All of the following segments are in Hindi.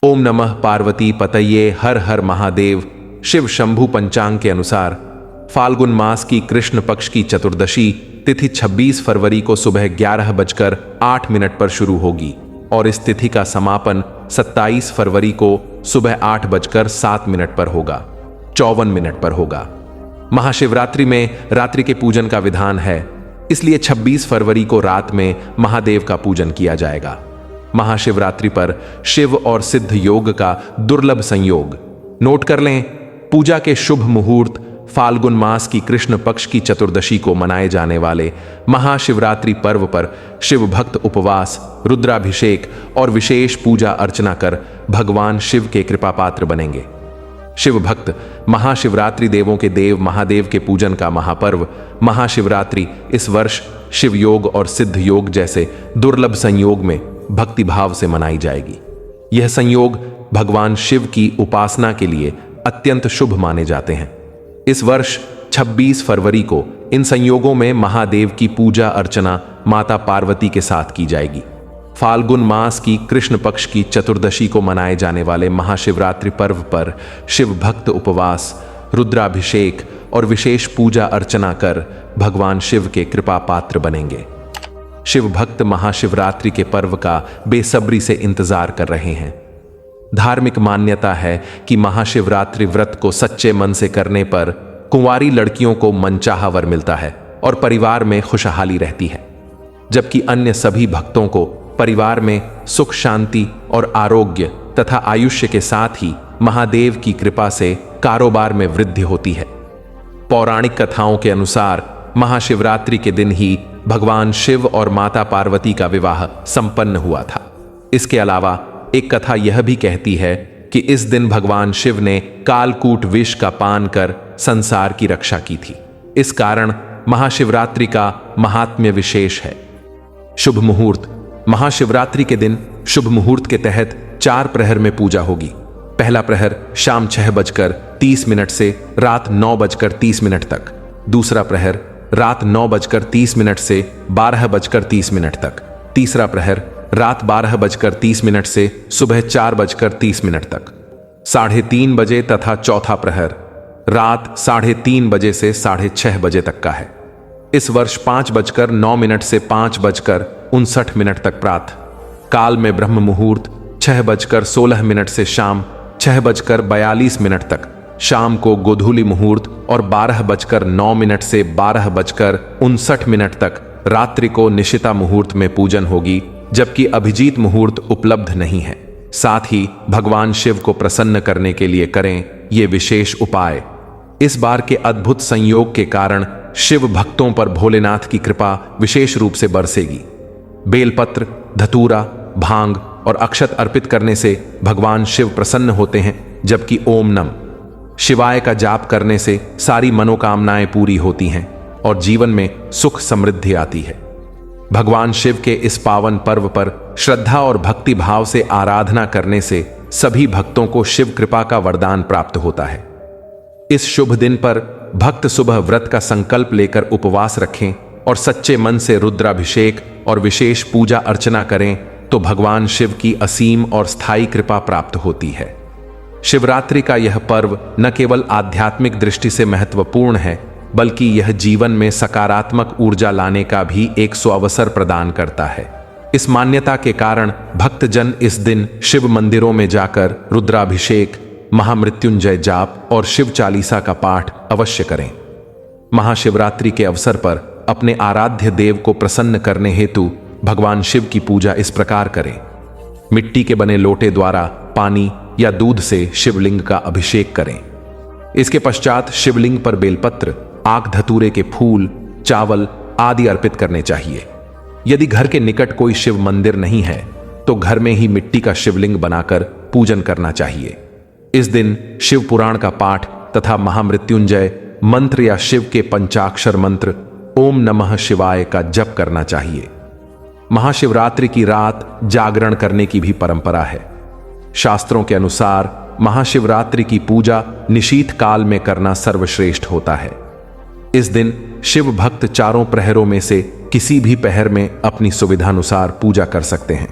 ओम नमः पार्वती पतये हर हर महादेव। शिव शंभु पंचांग के अनुसार फाल्गुन मास की कृष्ण पक्ष की चतुर्दशी तिथि 26 फरवरी को सुबह 11:08 पर शुरू होगी और इस तिथि का समापन 27 फरवरी को सुबह 8:07 पर होगा, 54 मिनट पर होगा। महाशिवरात्रि में रात्रि के पूजन का विधान है, इसलिए 26 फरवरी को रात में महादेव का पूजन किया जाएगा। महाशिवरात्रि पर शिव और सिद्ध योग का दुर्लभ संयोग नोट कर लें। पूजा के शुभ मुहूर्त फाल्गुन मास की कृष्ण पक्ष की चतुर्दशी को मनाए जाने वाले महाशिवरात्रि पर्व पर शिव भक्त उपवास, रुद्राभिषेक और विशेष पूजा अर्चना कर भगवान शिव के कृपा पात्र बनेंगे। शिव भक्त महाशिवरात्रि देवों के देव महादेव के पूजन का महापर्व महाशिवरात्रि इस वर्ष शिव योग और सिद्ध योग जैसे दुर्लभ संयोग में भक्ति भाव से मनाई जाएगी। यह संयोग भगवान शिव की उपासना के लिए अत्यंत शुभ माने जाते हैं। इस वर्ष 26 फरवरी को इन संयोगों में महादेव की पूजा अर्चना माता पार्वती के साथ की जाएगी। फाल्गुन मास की कृष्ण पक्ष की चतुर्दशी को मनाए जाने वाले महाशिवरात्रि पर्व पर शिव भक्त उपवास, रुद्राभिषेक और विशेष पूजा अर्चना कर भगवान शिव के कृपा पात्र बनेंगे। शिव भक्त महाशिवरात्रि के पर्व का बेसब्री से इंतजार कर रहे हैं। धार्मिक मान्यता है कि महाशिवरात्रि व्रत को सच्चे मन से करने पर कुंवारी लड़कियों को मनचाहा वर मिलता है और परिवार में खुशहाली रहती है, जबकि अन्य सभी भक्तों को परिवार में सुख शांति और आरोग्य तथा आयुष्य के साथ ही महादेव की कृपा से कारोबार में वृद्धि होती है। पौराणिक कथाओं के अनुसार महाशिवरात्रि के दिन ही भगवान शिव और माता पार्वती का विवाह संपन्न हुआ था। इसके अलावा एक कथा यह भी कहती है कि इस दिन भगवान शिव ने कालकूट विष का पान कर संसार की रक्षा की थी। इस कारण महाशिवरात्रि का महात्म्य विशेष है। शुभ मुहूर्त महाशिवरात्रि के दिन शुभ मुहूर्त के तहत 4 प्रहर में पूजा होगी। पहला प्रहर शाम 6:30 से रात 9:30 तक, दूसरा प्रहर रात 9:30 से 12:30 तक, तीसरा प्रहर रात 12:30 से सुबह 4:30 तक, 3:30 बजे तथा चौथा प्रहर रात 3:30 बजे से 6:30 बजे तक का है। इस वर्ष 5:09 से 5:59 तक प्रातः काल में ब्रह्म मुहूर्त, 6:16 से शाम 6:42 तक, शाम को गोधूली मुहूर्त और 12:09 से 12:59 तक रात्रि को निशिता मुहूर्त में पूजन होगी, जबकि अभिजीत मुहूर्त उपलब्ध नहीं है। साथ ही भगवान शिव को प्रसन्न करने के लिए करें ये विशेष उपाय। इस बार के अद्भुत संयोग के कारण शिव भक्तों पर भोलेनाथ की कृपा विशेष रूप से बरसेगी। बेलपत्र, धतूरा, भांग और अक्षत अर्पित करने से भगवान शिव प्रसन्न होते हैं, जबकि ओम नमः शिवाय का जाप करने से सारी मनोकामनाएं पूरी होती हैं और जीवन में सुख समृद्धि आती है। भगवान शिव के इस पावन पर्व पर श्रद्धा और भक्ति भाव से आराधना करने से सभी भक्तों को शिव कृपा का वरदान प्राप्त होता है। इस शुभ दिन पर भक्त सुबह व्रत का संकल्प लेकर उपवास रखें और सच्चे मन से रुद्राभिषेक और विशेष पूजा अर्चना करें तो भगवान शिव की असीम और स्थायी कृपा प्राप्त होती है। शिवरात्रि का यह पर्व न केवल आध्यात्मिक दृष्टि से महत्वपूर्ण है, बल्कि यह जीवन में सकारात्मक ऊर्जा लाने का भी एक सुअवसर प्रदान करता है। इस मान्यता के कारण भक्तजन इस दिन शिव मंदिरों में जाकर रुद्राभिषेक, महामृत्युंजय जाप और शिव चालीसा का पाठ अवश्य करें। महाशिवरात्रि के अवसर पर अपने आराध्य देव को प्रसन्न करने हेतु भगवान शिव की पूजा इस प्रकार करें। मिट्टी के बने लोटे द्वारा पानी या दूध से शिवलिंग का अभिषेक करें। इसके पश्चात शिवलिंग पर बेलपत्र, आक धतूरे के फूल, चावल आदि अर्पित करने चाहिए। यदि घर के निकट कोई शिव मंदिर नहीं है तो घर में ही मिट्टी का शिवलिंग बनाकर पूजन करना चाहिए। इस दिन शिव पुराण का पाठ तथा महामृत्युंजय मंत्र या शिव के पंचाक्षर मंत्र ओम नमः शिवाय का जप करना चाहिए। महाशिवरात्रि की रात जागरण करने की भी परंपरा है। शास्त्रों के अनुसार महाशिवरात्रि की पूजा निशीथ काल में करना सर्वश्रेष्ठ होता है। इस दिन शिव भक्त 4 प्रहरों में से किसी भी पहर में अपनी सुविधानुसार पूजा कर सकते हैं।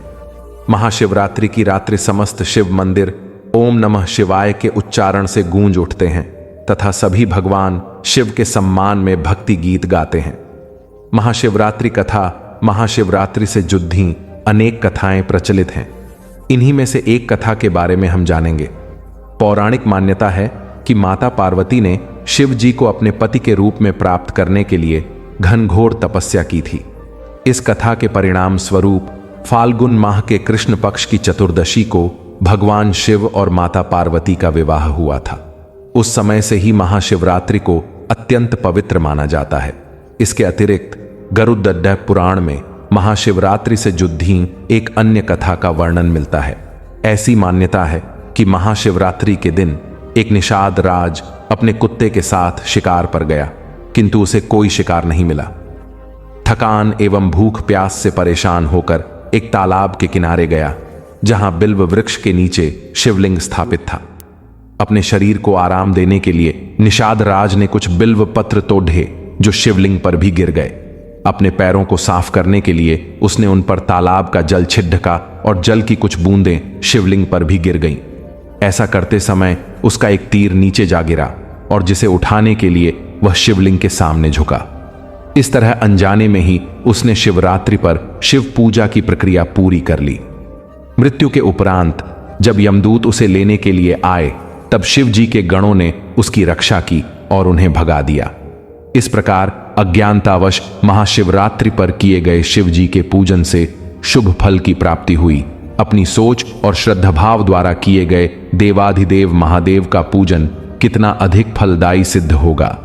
महाशिवरात्रि की रात्रि समस्त शिव मंदिर ओम नमः शिवाय के उच्चारण से गूंज उठते हैं तथा सभी भगवान शिव के सम्मान में भक्ति गीत गाते हैं। महाशिवरात्रि कथा, महाशिवरात्रि से जुड़ी अनेक कथाएं प्रचलित हैं। इन्हीं में से एक कथा के बारे में हम जानेंगे। पौराणिक मान्यता है कि माता पार्वती ने शिव जी को अपने पति के रूप में प्राप्त करने के लिए घनघोर तपस्या की थी। इस कथा के परिणाम स्वरूप फाल्गुन माह के कृष्ण पक्ष की चतुर्दशी को भगवान शिव और माता पार्वती का विवाह हुआ था। उस समय से ही महाशिवरात्रि को अत्यंत पवित्र माना जाता है। इसके अतिरिक्त गरुड़ पुराण में महाशिवरात्रि से जुड़ी एक अन्य कथा का वर्णन मिलता है। ऐसी मान्यता है कि महाशिवरात्रि के दिन एक निषाद राज अपने कुत्ते के साथ शिकार पर गया, किंतु उसे कोई शिकार नहीं मिला। थकान एवं भूख प्यास से परेशान होकर एक तालाब के किनारे गया, जहां बिल्व वृक्ष के नीचे शिवलिंग स्थापित था। अपने शरीर को आराम देने के लिए निषाद राज ने कुछ बिल्व पत्र तोड़े जो शिवलिंग पर भी गिर गए। अपने पैरों को साफ करने के लिए उसने उन पर तालाब का जल छिड़का और जल की कुछ बूंदें शिवलिंग पर भी गिर गईं। ऐसा करते समय उसका एक तीर नीचे जा गिरा और जिसे उठाने के लिए वह शिवलिंग के सामने झुका। इस तरह अनजाने में ही उसने शिवरात्रि पर शिव पूजा की प्रक्रिया पूरी कर ली। मृत्यु के उपरांत जब यमदूत उसे लेने के लिए आए, तब शिव जी के गणों ने उसकी रक्षा की और उन्हें भगा दिया। इस प्रकार अज्ञानतावश महाशिवरात्रि पर किए गए शिव जी के पूजन से शुभ फल की प्राप्ति हुई। अपनी सोच और श्रद्धाभाव द्वारा किए गए देवाधिदेव महादेव का पूजन कितना अधिक फलदायी सिद्ध होगा।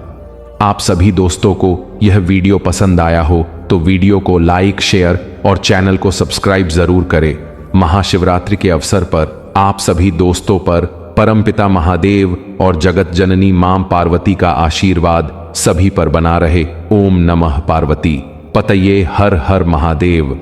आप सभी दोस्तों को यह वीडियो पसंद आया हो तो वीडियो को लाइक, शेयर और चैनल को सब्सक्राइब जरूर करें। महाशिवरात्रि के अवसर पर आप सभी दोस्तों पर परमपिता महादेव और जगत जननी मां पार्वती का आशीर्वाद सभी पर बना रहे। ओम नमः पार्वती पतये हर हर महादेव।